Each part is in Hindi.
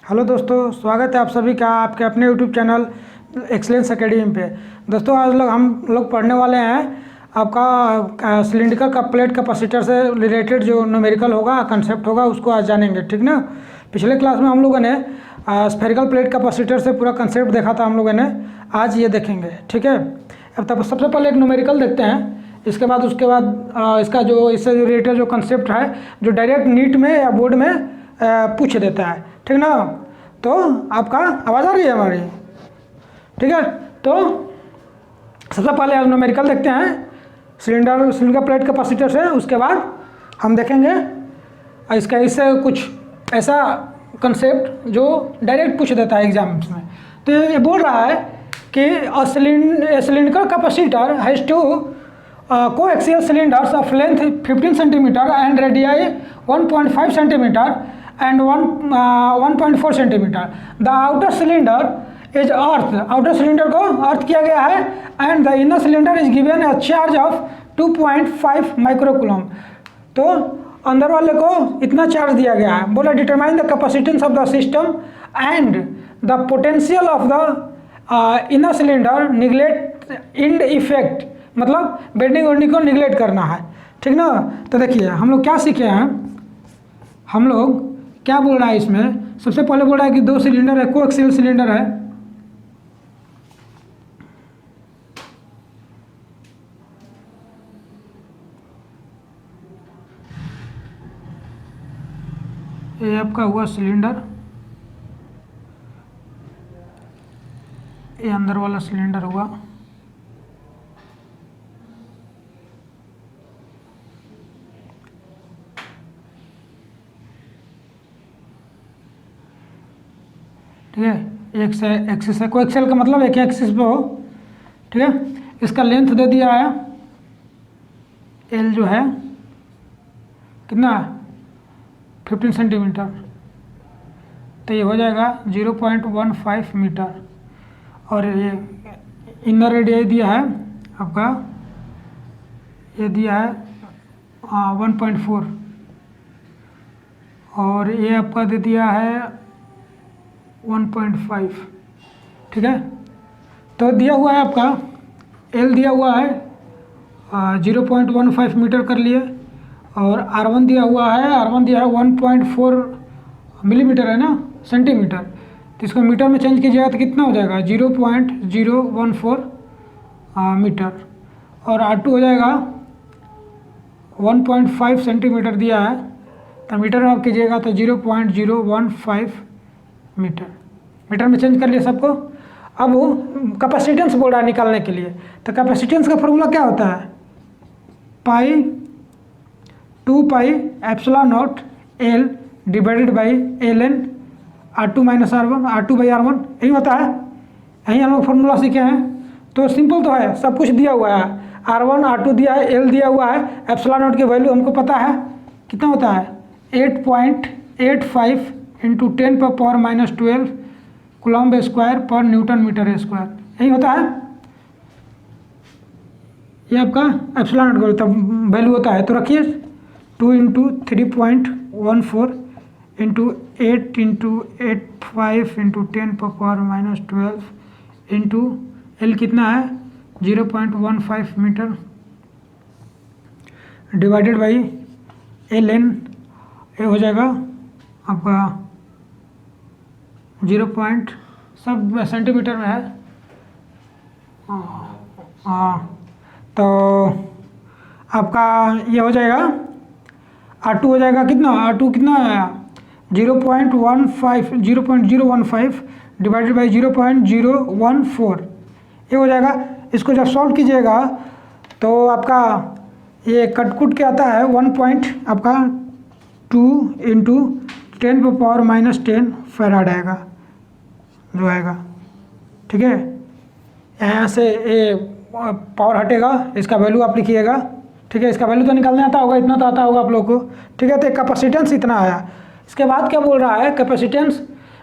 हेलो दोस्तों, स्वागत है आप सभी का आपके अपने यूट्यूब चैनल एक्सेलेंस एकेडमी पे। दोस्तों आज हम लोग पढ़ने वाले हैं आपका सिलिंड्रिकल का प्लेट कैपेसिटर से रिलेटेड जो न्यूमेरिकल होगा, कंसेप्ट होगा, उसको आज जानेंगे। ठीक ना। पिछले क्लास में हम लोगों ने स्फेरिकल प्लेट कैपेसिटर से पूरा कंसेप्ट देखा था हम लोगों ने। आज ये देखेंगे, ठीक है। अब तब सबसे पहले एक न्यूमेरिकल देखते हैं, उसके बाद इसका जो इससे रिलेटेड जो कंसेप्ट है, जो डायरेक्ट नीट में या बोर्ड में पूछ देता है। ठीक ना। तो आपका आवाज़ आ रही है हमारी? ठीक है। तो सबसे पहले आज न्यूमेरिकल देखते हैं सिलिंडर प्लेट कैपेसिटर से। उसके बाद हम देखेंगे इससे कुछ ऐसा कंसेप्ट जो डायरेक्ट पूछ देता है एग्जाम्स में। तो ये बोल रहा है कि cylinder capacitor has two coaxial cylinders of length 15 cm and radii 1.5 cm and 1.4 cm. The outer cylinder is earth. outer cylinder को अर्थ किया गया है and the inner cylinder is given a charge of 2.5 microcoulomb. तो अंदर वाले को इतना चार्ज दिया गया है। बोला determine the capacitance of the system and the potential of the inner cylinder neglect in effect, मतलब बेंडिंग वेंडिंग को निगलेक्ट करना है। ठीक ना। तो देखिए हम लोग क्या सीखे हैं, हम लोग क्या बोल रहा है इसमें। सबसे पहले बोल रहा है कि दो सिलेंडर है, कोएक्सियल सिलेंडर है। ये आपका हुआ सिलेंडर, ये अंदर वाला सिलेंडर हुआ। ठीक है। एक से एक्सिस है, कोएक्सियल का मतलब एक एक्सिस पे हो। ठीक है। इसका लेंथ दे दिया है एल, जो है कितना 15 सेंटीमीटर। तो ये हो जाएगा 0.15 मीटर। और ये इनर रेडियस दिया है आपका, ये दिया है 1.4, और ये आपका दे दिया है 1.5। ठीक है। तो दिया हुआ है आपका एल दिया हुआ है 0.15 मीटर कर लिए, और R1 दिया हुआ है, R1 दिया है 1.4 मिलीमीटर है ना, सेंटीमीटर। तो इसको मीटर में चेंज कीजिएगा तो कितना हो जाएगा 0.014 मीटर। और R2 हो जाएगा 1.5 सेंटीमीटर दिया है, तो मीटर में आप कीजिएगा तो 0.015 मीटर। मीटर में चेंज कर लिए सबको। अब वो कैपेसिटेंस बोल रहा है निकालने के लिए। तो कैपेसिटेंस का फॉर्मूला क्या होता है, pi 2 epsilon naught L divided by L N R2 minus R1, R2 by R1, यही होता है। यही हम लोग फॉर्मूला सीखे हैं। तो सिंपल तो है, सब कुछ दिया हुआ है। R1 R2 दिया है, एल दिया हुआ है, एप्सिलॉन नॉट की वैल्यू हमको पता है कितना होता है 8.85 इंटू 10⁻⁻12 कूलम्ब स्क्वायर पर न्यूटन मीटर स्क्वायर, यही होता है। ये आपका एप्सिलॉन नॉट का वैल्यू होता है। तो रखिए 2 into 3.14 into 8 into 85 into 10⁻⁻12 into L कितना है 0.15 metre divided by L N, ये हो जाएगा आपका 0. सब सेंटीमीटर में है। तो आपका ये हो जाएगा R2 हो जाएगा कितना, R2 कितना आया 0.015 डिवाइडेड बाई 0.014, ये हो जाएगा। इसको जब सॉल्व कीजिएगा तो आपका ये कटकुट के आता है 1.2 इंटू 10⁻⁻10 फैराड आएगा जो आएगा। ठीक है। यहाँ से ये पावर हटेगा, इसका वैल्यू आप लिखिएगा। ठीक है। इसका वैल्यू तो निकालने आता होगा, इतना तो आता होगा आप लोग को। ठीक है। तो कैपेसिटेंस इतना आया। इसके बाद क्या बोल रहा है, capacitance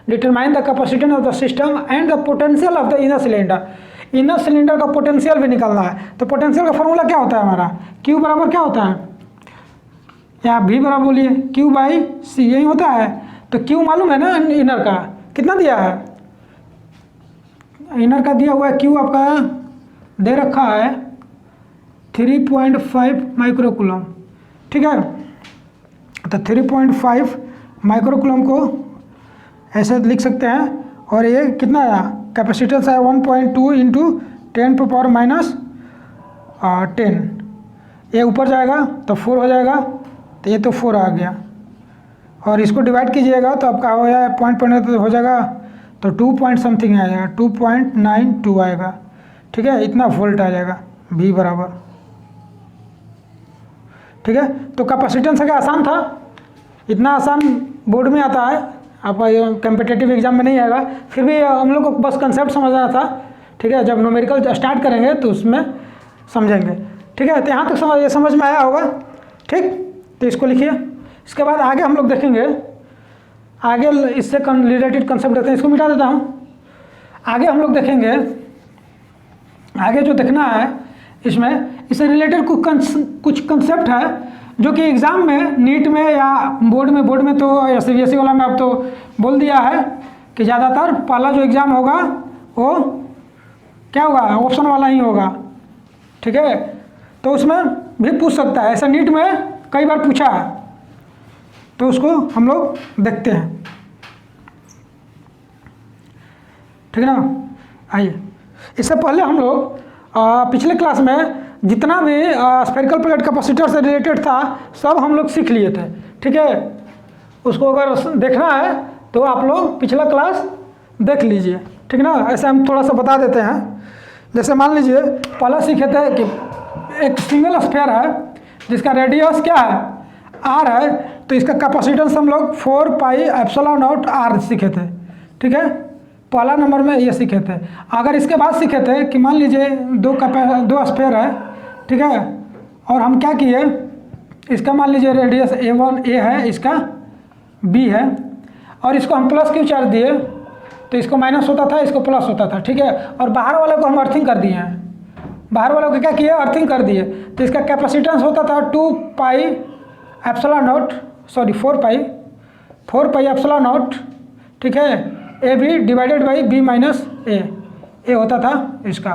determine the capacitance of the system and the potential of the inner cylinder. Inner cylinder का पोटेंशियल भी निकालना है। तो पोटेंशियल का फॉर्मूला क्या होता है हमारा, Q बराबर क्या होता है, या V बराबर बोलिए Q बाई C, यही होता है। तो क्यू मालूम है ना इनर का कितना दिया है, इनर का दिया हुआ है क्यू आपका दे रखा है 3.5 माइक्रोकूलम, ठीक है। तो 3.5 माइक्रोकूलम को ऐसे लिख सकते हैं, और ये कितना आया कैपेसिटेंस है 1.2 इंटू 10⁻⁻10, ये ऊपर जाएगा तो 4 हो जाएगा, तो ये तो 4 आ गया, और इसको डिवाइड कीजिएगा तो आपका हो जाएगा पॉइंट हो जाएगा, तो 2 पॉइंट समथिंग आएगा, 2.92 आएगा, ठीक है। इतना वोल्ट आ जाएगा V बराबर, ठीक है। तो कैपेसिटेंस का आसान था, इतना आसान बोर्ड में आता है, आपका ये कम्पिटिटिव एग्जाम में नहीं आएगा, फिर भी हम लोग को बस कंसेप्ट समझना था, ठीक है। जब न्यूमेरिकल स्टार्ट करेंगे तो उसमें समझेंगे, ठीक है। तो यहाँ तक समझ में आया होगा, ठीक। तो इसको लिखिए, इसके बाद आगे हम लोग देखेंगे, आगे इससे रिलेटेड कंसेप्ट देखते हैं, इसको मिटा देता हूँ। आगे हम लोग देखेंगे, आगे जो देखना है इसमें, इससे रिलेटेड कुछ कंसेप्ट है जो कि एग्ज़ाम में नीट में या बोर्ड में तो या CBSE वाला में अब तो बोल दिया है कि ज़्यादातर पहला जो एग्ज़ाम होगा वो क्या होगा, ऑप्शन वाला ही होगा, ठीक है। तो उसमें भी पूछ सकता है, ऐसा नीट में कई बार पूछा है, तो उसको हम लोग देखते हैं, ठीक है ना। आइए, इससे पहले हम लोग पिछले क्लास में जितना भी स्फेरिकल प्लेट कैपेसिटर से रिलेटेड था सब हम लोग सीख लिए थे, ठीक है। उसको अगर देखना है तो आप लोग पिछला क्लास देख लीजिए, ठीक ना। ऐसे हम थोड़ा सा बता देते हैं, जैसे मान लीजिए पहले सीखे थे कि एक सिंगल स्फेयर है जिसका रेडियस क्या है r है, तो इसका कैपेसिटेंस हम लोग 4πε0 r सीखे थे, ठीक है। पहला नंबर में ये सीखे थे। अगर इसके बाद सीखे थे कि मान लीजिए दो स्फेयर है, ठीक है, और हम क्या किए, इसका मान लीजिए रेडियस a1 a है, इसका b है, और इसको हम प्लस क्यू चार्ज दिए तो इसको माइनस होता था, इसको प्लस होता था, ठीक है। और बाहर वाले को हम अर्थिंग कर दिए हैं, बाहर वालों को क्या किया, अर्थिंग कर दिए, तो इसका कैपेसिटेंस होता था 4πε0, ठीक है, a b divided by b minus a होता था इसका,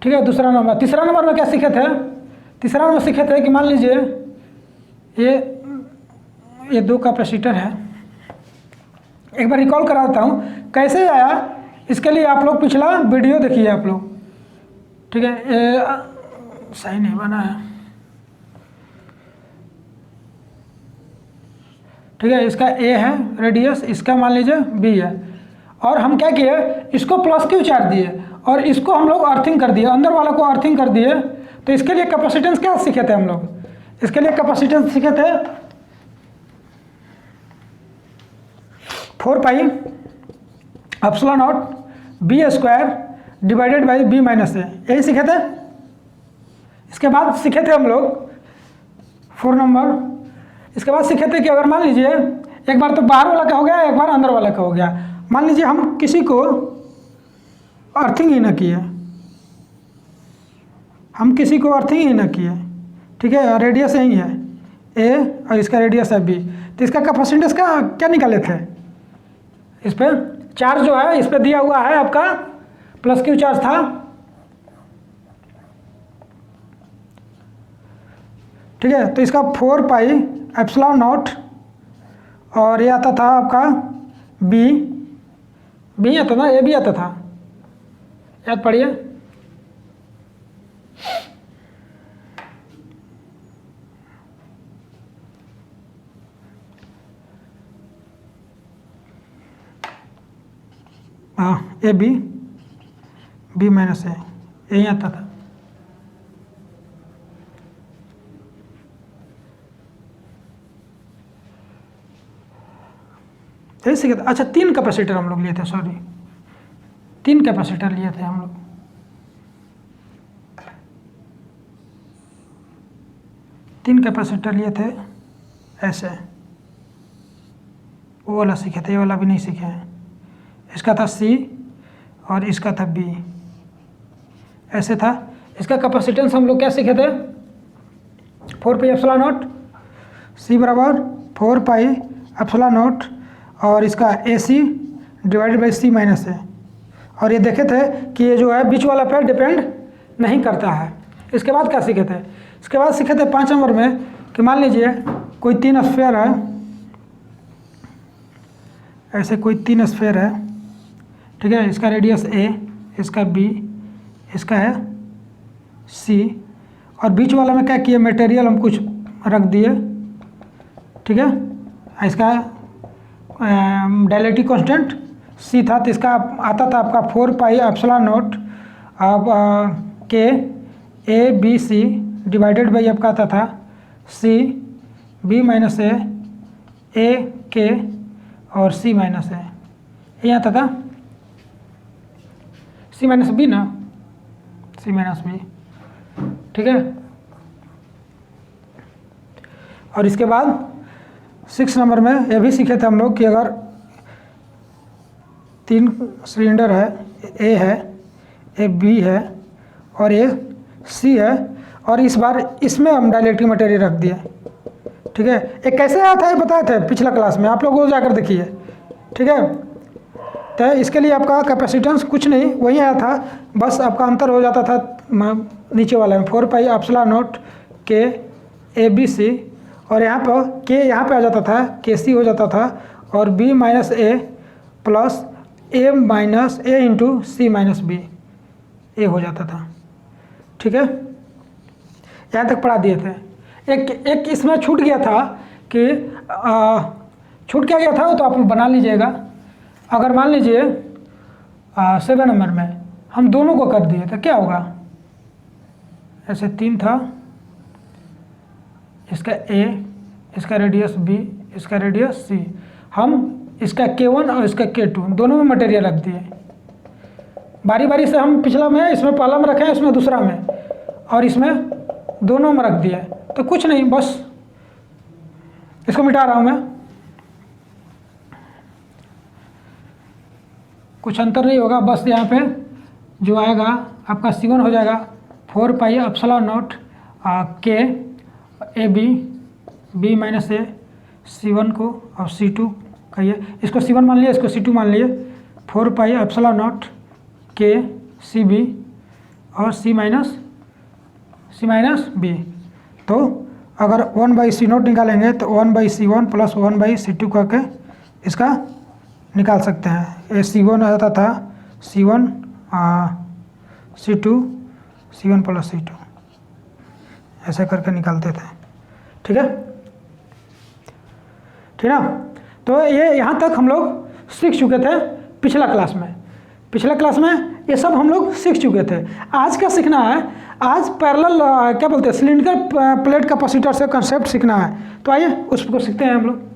ठीक है। दूसरा नंबर, तीसरा नंबर में क्या सीखे थे, तीसरा नंबर सीखे थे कि मान लीजिए ये दो कैपेसिटर है, एक बार रिकॉल कराता हूँ कैसे आया, इसके लिए आप लोग पिछला वीडियो देखिए आप लोग, ठीक है। ये सही नहीं बना है, ठीक है। इसका a है रेडियस, इसका मान लीजिए b है, और हम क्या किए, इसको प्लस क्यू चार्ज दिए और इसको हम लोग अर्थिंग कर दिए, अंदर वाला को अर्थिंग कर दिए। तो इसके लिए कैपेसिटेंस क्या सीखे थे हम लोग, इसके लिए कैपेसिटेंस सीखे थे 4πε0 b² divided by b minus a, यही सीखे थे। इसके बाद सीखे थे हम लोग 4 नंबर, इसके बाद सीखे थे कि अगर मान लीजिए एक बार तो बाहर वाला का हो गया, एक बार अंदर वाला का हो गया, मान लीजिए हम किसी को अर्थिंग ही ना किए, हम किसी को अर्थिंग ही ना किए, ठीक है, रेडियस यही है ए और इसका रेडियस है b, तो इसका कैपेसिटेंस का क्या निकाले थे, इस पर चार्ज जो है इस पर दिया हुआ है आपका प्लस क्यू चार्ज था, ठीक है। तो इसका 4πε0 और ये आता था आपका b आता था, ए भी आता था, याद पढ़िए, हाँ ए b माइनस ए, यही आता था। ऐसे क्या, अच्छा 3 कैपेसिटर हम लोग लिए थे, सॉरी 3 कैपेसिटर लिए थे हम लोग, 3 कैपेसिटर लिए थे ऐसे, वो वाला सीखे थे, ये वाला भी नहीं सीखे हैं। इसका था C और इसका था B, ऐसे था। इसका कैपेसिटेंस हम लोग क्या सीखे थे, 4πε0 C बराबर 4πε0 एप्सिलॉन नॉट और इसका AC divided by C minus A। और ये देखे थे कि ये जो है बीच वाला पे डिपेंड नहीं करता है। इसके बाद क्या सीखे थे? इसके बाद सीखे थे 5 नंबर में कि मान लीजिए कोई 3 स्फीयर है, ऐसे कोई 3 स्फीयर है, ठीक है। इसका रेडियस A, इसका B, इसका है C, और बीच वाला में क्या किए, मटेरियल हम कुछ रख दिए, ठीक है। इसका डायलेक्ट्रिक कांस्टेंट C था, तो इसका आता था आपका 4 पाई एप्सिलॉन नॉट अब K ABC डिवाइडेड बाई आपका आता था C B minus A K और C माइनस A। ये आता था C माइनस B ना, C माइनस B, ठीक है। और इसके बाद 6 नंबर में ये भी सीखे थे हम लोग कि अगर 3 सिलेंडर है, A है, A B है और A C है, और इस बार इसमें हम डाइलेक्ट्रिक मटेरियल रख दिए, ठीक है। एक कैसे आया था ये बताए थे पिछला क्लास में, आप लोग वो जाकर देखिए, ठीक है। तो इसके लिए आपका कैपेसिटेंस कुछ नहीं वही आया था, बस आपका अंतर हो जाता था नीचे वाला में 4 पाई एप्सिलॉन नॉट K ABC, और यहाँ पर K यहाँ पे आ जाता था, KC हो जाता था, और B minus A plus A minus A into C minus B ये हो जाता था, ठीक है। यहाँ तक पढ़ा दिए थे। एक इसमें छूट गया था कि छूट क्या गया था तो आप बना लीजिएगा। अगर मान लीजिए 7 नंबर में हम दोनों को कर दिए तो क्या होगा, ऐसे 3 था, इसका A, इसका रेडियस B, इसका रेडियस C, हम इसका K1 और इसका K2 दोनों में मटेरियल रख दिए। बारी बारी से हम पिछला में इसमें पहला में रखे, इसमें दूसरा में, और इसमें दोनों में रख दिया। तो कुछ नहीं, बस इसको मिटा रहा हूँ मैं, कुछ अंतर नहीं होगा। बस यहाँ पे जो आएगा आपका C1 हो जाएगा 4 पाई epsilon not K AB B minus A C1 को और C2 कहिए, इसको C1 मान लिए, इसको C2 मान लिए, 4 पाई एप्सिलॉन नॉट K CB और C माइनस B। तो अगर 1/C0 निकालेंगे तो 1/C1 प्लस 1/C2 करके इसका निकाल सकते हैं। ये C1 आता था C1 C2 C1 plus C2 ऐसे करके निकालते थे, ठीक है, ठीक ना। तो ये यहाँ तक हम लोग सीख चुके थे पिछला क्लास में। पिछला क्लास में ये सब हम लोग सीख चुके थे। आज क्या सीखना है, आज पैरेलल क्या बोलते हैं सिलिंड्रिकल प्लेट कैपेसिटर से कंसेप्ट सीखना है। तो आइए उसको सीखते हैं हम लोग।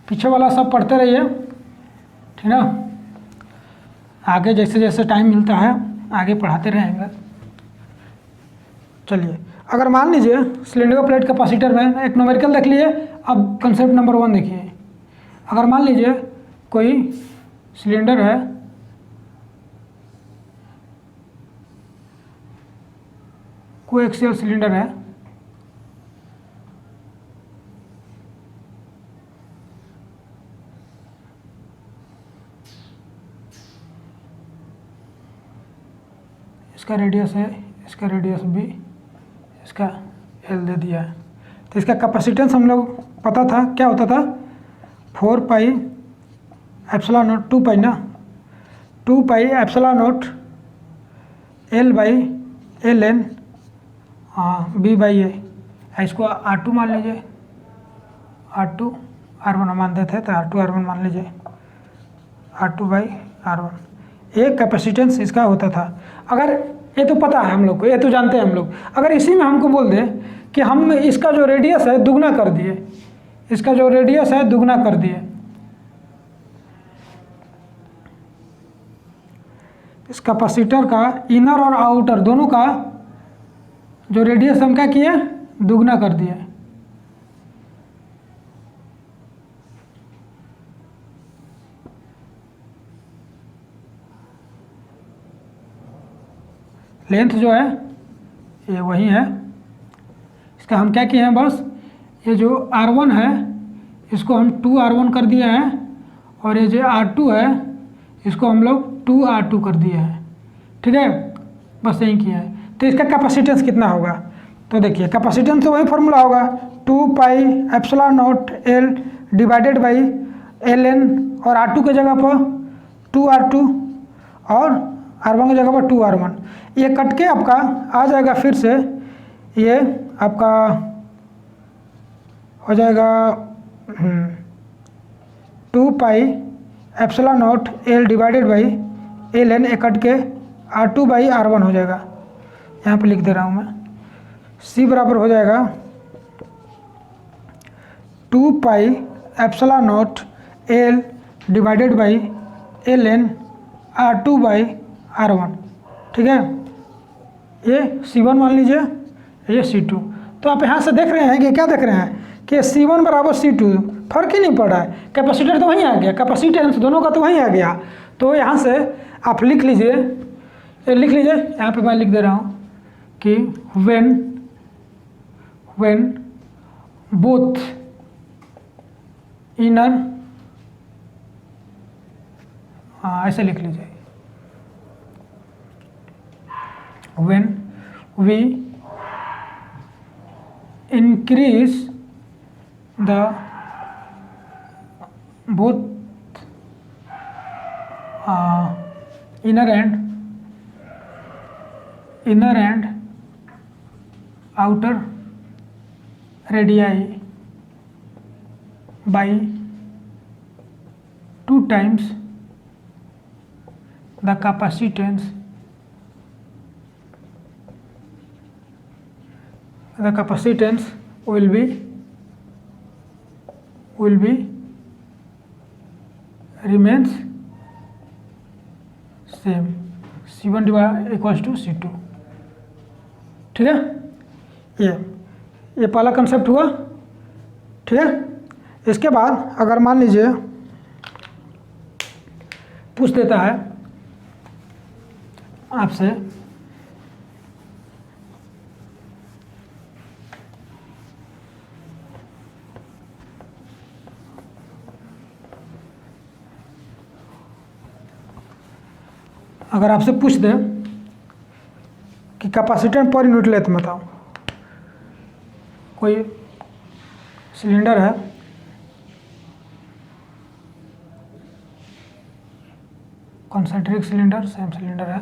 पीछे वाला सब पढ़ते रहिए, ठीक ना। आगे जैसे जैसे टाइम मिलता है आगे पढ़ाते रहेंगे। चलिए, अगर मान लीजिए सिलिंड्रिकल प्लेट कैपेसिटर में एक न्यूमेरिकल देख लिए, अब कंसेप्ट नंबर 1 देखिए। अगर मान लीजिए कोई सिलेंडर है, कोएक्सियल सिलेंडर है, इसका रेडियस है, इसका रेडियस B, इसका L दे दिया है। तो इसका कैपेसिटेंस हम लोग पता था क्या होता था, 4 पाई एप्सिलॉन नॉट 2 पाई ना, 2 pi epsilon not L by LN B by A। इसको R2 मान लीजिए, R2 R1 मान देते तो R2 R1 मान लीजिए, R2 बाई R1 एक कैपेसिटेंस इसका होता था। अगर ये तो पता है हम लोग को, ये तो जानते हैं हम लोग, अगर इसी में हमको बोल दें कि हम इसका जो रेडियस है दुगना कर दिए, इसका जो रेडियस है दुगना कर दिए, इस कैपेसिटर का इनर और आउटर दोनों का जो रेडियस हम क्या किए, दुगना कर दिए। लेंथ जो है ये वही है। इसका हम क्या किए हैं, बस ये जो R1 है इसको हम 2R1 कर दिए हैं, और ये जो R2 है इसको हम लोग 2R2 कर दिए हैं। ठीक है, बस यही किया है। तो इसका कैपेसिटेंस कितना होगा, तो देखिए कैपेसिटेंस तो वही फार्मूला होगा 2 pi epsilon not L divided by Ln, और R2 के जगह पर 2R2 और R1 की जगह पर 2R1। ये कट के आपका आ जाएगा, फिर से ये आपका हो जाएगा 2 pi epsilon not L divided by Ln, ये कट के R2 बाई R1 हो जाएगा। यहाँ पे लिख दे रहा हूँ मैं, C बराबर हो जाएगा 2 pi epsilon not L divided by Ln R2 by R1। ठीक है, ये C1 मान लीजिए, ये C2। तो आप यहाँ से देख रहे हैं कि क्या देख रहे हैं कि C1 बराबर C2, फर्क ही नहीं पड़ रहा है। कैपेसिटर तो वहीं आ गया, कैपेसिटेंस दोनों का तो वहीं आ गया। तो यहाँ से आप लिख लीजिए, यहाँ पे मैं लिख दे रहा हूँ कि when both inner, ऐसे लिख लीजिए, when we increase the both inner and outer radii by 2 times the capacitance will be remains same, C1 equals to C2। ठीक है, ये पहला कंसेप्ट हुआ। ठीक है, इसके बाद अगर मान लीजिए पूछ देता है आपसे अगर आपसे पूछ दे कि कैपेसिटेंस पर यूनिट लेंथ में बताओ, कोई सिलेंडर है, कॉन्सेंट्रिक सिलेंडर, सेम सिलेंडर है,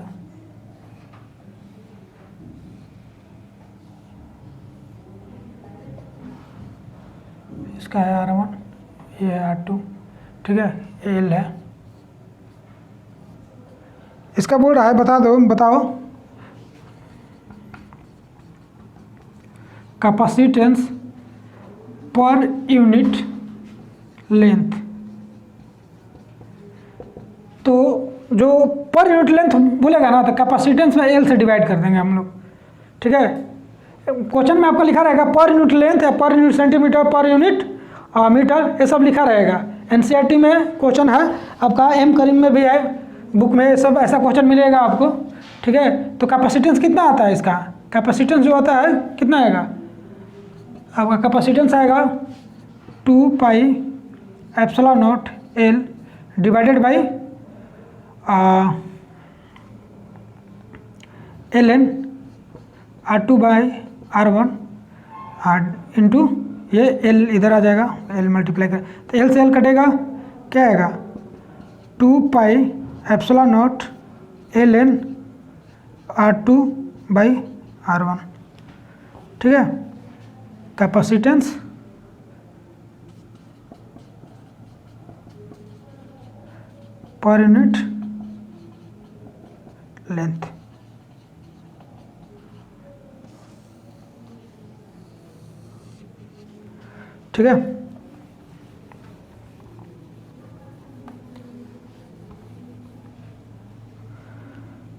इसका है R1, ये है R2, ठीक है, ये L है। इसका बोल रहा है बताओ कैपेसिटेंस पर यूनिट लेंथ। तो जो पर यूनिट लेंथ बोलेगा ना, तो कैपेसिटेंस में L से डिवाइड कर देंगे हम लोग। ठीक है, क्वेश्चन में आपका लिखा रहेगा पर यूनिट लेंथ या per unit centimetre, per unit metre, ये सब लिखा रहेगा। एनसीईआरटी में क्वेश्चन है आपका, एम करीम में भी है, बुक में ये सब ऐसा क्वेश्चन मिलेगा आपको। ठीक है, तो कैपेसिटेंस कितना आता है इसका, कैपेसिटेंस जो आता है कितना आएगा आपका, कैपेसिटेंस आएगा 2 pi epsilon not L divided by Ln R2 by R1 into ये L इधर आ जाएगा, L मल्टीप्लाई कर, तो L से L कटेगा, क्या आएगा 2 pi epsilon not Ln R2 by R1। ठीक है, कैपेसिटेंस पर यूनिट लेंथ। ठीक है,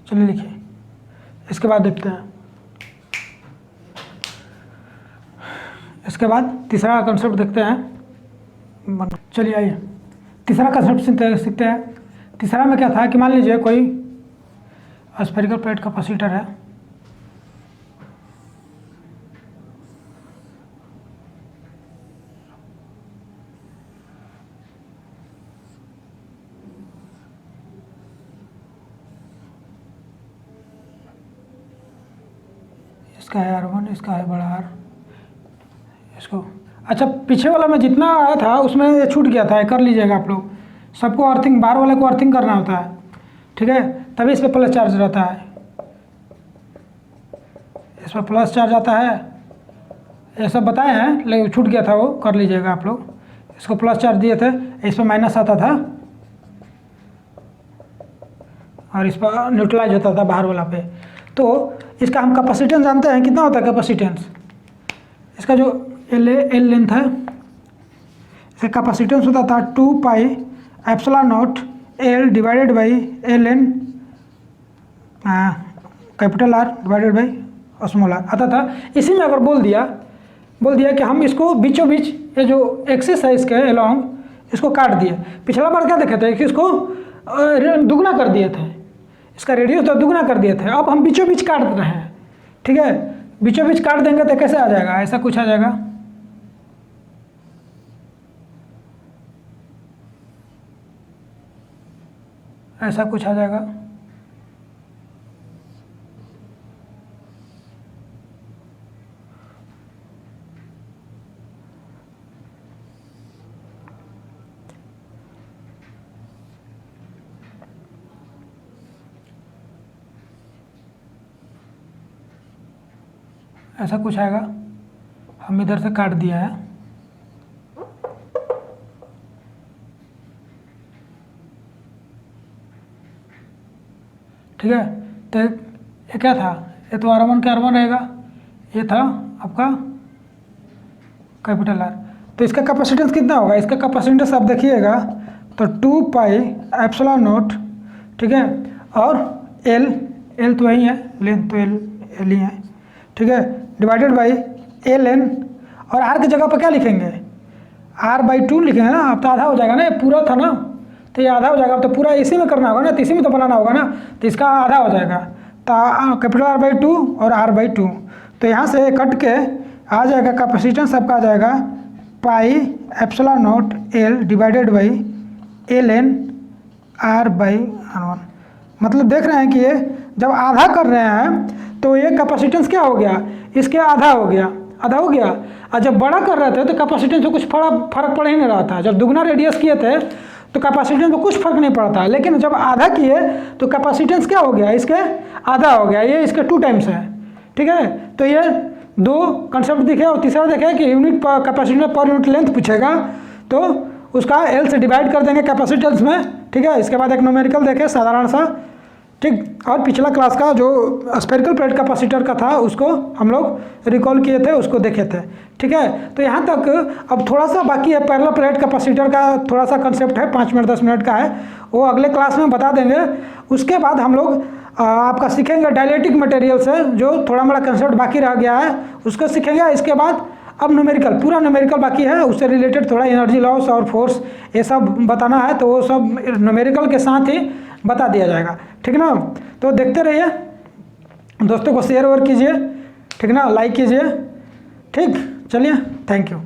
चलिए लिखिए। इसके बाद देखते हैं, इसके बाद तीसरा कंसेप्ट देखते हैं। चलिए आइए तीसरा कंसेप्ट सीखते हैं। तीसरा में क्या था कि मान लीजिए कोई स्फेरिकल प्लेट कैपेसिटर है, इसका है R1, इसका है बड़ा R, इसको अच्छा पीछे वाला में जितना आया था उसमें ये छूट गया था, कर लीजिएगा आप लोग। सबको अर्थिंग, बाहर वाले को अर्थिंग करना होता है, ठीक है, तभी इस पर प्लस चार्ज रहता है, इस पर प्लस चार्ज आता है। ये सब बताए हैं, लेकिन छूट गया था वो, कर लीजिएगा आप लोग। इसको प्लस चार्ज दिए थे, इस पर माइनस आता था और इस पर न्यूट्रलाइज होता था बाहर वाला पे। तो इसका हम कैपेसिटेंस जानते हैं, कितना होता है कैपेसिटेंस। इसका जो एल लेंथ है, इसका कैपेसिटेंस होता था 2 pi epsilon naught L divided by L N capital R divided by small R आता था। इसी में अगर बोल दिया कि हम इसको बीचों बीच ये जो एक्सिस है इसके अलोंग, इसको काट दिए। पिछला बार क्या देखे थे कि इसको दुगना कर दिए थे, इसका रेडियस तो दुगना कर दिए थे। अब हम बीचों बीच काट रहे हैं, ठीक है, बीचों बीच काट देंगे तो कैसे आ जाएगा, ऐसा कुछ आ जाएगा। ऐसा कुछ आ जाएगा। ऐसा कुछ आएगा, हम इधर से काट दिया है, ठीक है। तो ये क्या था, ये तो R1 का R1 रहेगा, ये था आपका कैपिटल R। तो इसका कैपेसिटेंस कितना होगा, इसका कैपेसिटेंस आप देखिएगा तो 2 पाई एप्सिलॉन नॉट, ठीक है, और एल तो यही है, लेंथ तो एल ही है, ठीक है, डिवाइडेड बाई एल एन, और आर की जगह पर क्या लिखेंगे, R/2 लिखेंगे ना। अब तो आधा हो जाएगा ना, ये पूरा था ना, तो ये आधा हो जाएगा। अब तो पूरा इसी में करना होगा ना, तो इसी में तो बनाना होगा ना, तो इसका आधा हो जाएगा। तो कैपिटल R/2 और R/2, तो यहाँ से कट के आ जाएगा कैपेसिटेंस आपका आ जाएगा pi epsilon naught L divided by L N R/R1। मतलब देख रहे हैं कि ये जब आधा कर रहे हैं तो ये कैपेसिटेंस क्या हो गया, इसके आधा हो गया, आधा हो गया। और जब बड़ा कर रहे थे तो कैपेसिटेंस में कुछ फर्क पड़ ही नहीं रहा था। जब दुगना रेडियस किए थे तो कैपेसिटेंस में कुछ फर्क नहीं पड़ता, लेकिन जब आधा किए तो कैपेसिटेंस क्या हो गया, इसके आधा हो गया, ये इसके 2 टाइम्स है, ठीक है। तो ये 2 कंसेप्ट दिखे। और तीसरा देखे कि unit capacitance per unit length पूछेगा तो उसका एल से डिवाइड कर देंगे कैपेसिटेंस में, ठीक है। इसके बाद एक न्यूमेरिकल देखे साधारण सा, ठीक। और पिछला क्लास का जो स्फेरिकल प्लेट कैपेसिटर का था उसको हम लोग रिकॉल किए थे, उसको देखे थे, ठीक है। तो यहाँ तक अब थोड़ा सा बाकी है, पैरेलल प्लेट कैपेसिटर का थोड़ा सा कंसेप्ट है, 5 मिनट 10 मिनट का है, वो अगले क्लास में बता देंगे। उसके बाद हम लोग आपका सीखेंगे डायलेक्ट्रिक मटेरियल से, जो थोड़ा मोड़ा कंसेप्ट बाकी रह गया है उसको सीखेंगे। इसके बाद अब न्यूमेरिकल, पूरा न्यूमेरिकल बाकी है, उससे रिलेटेड थोड़ा एनर्जी लॉस और फोर्स ये सब बताना है, तो वो सब न्यूमेरिकल के साथ ही बता दिया जाएगा, ठीक ना। तो देखते रहिए, दोस्तों को शेयर और कीजिए, ठीक ना, लाइक कीजिए, ठीक। चलिए, थैंक यू।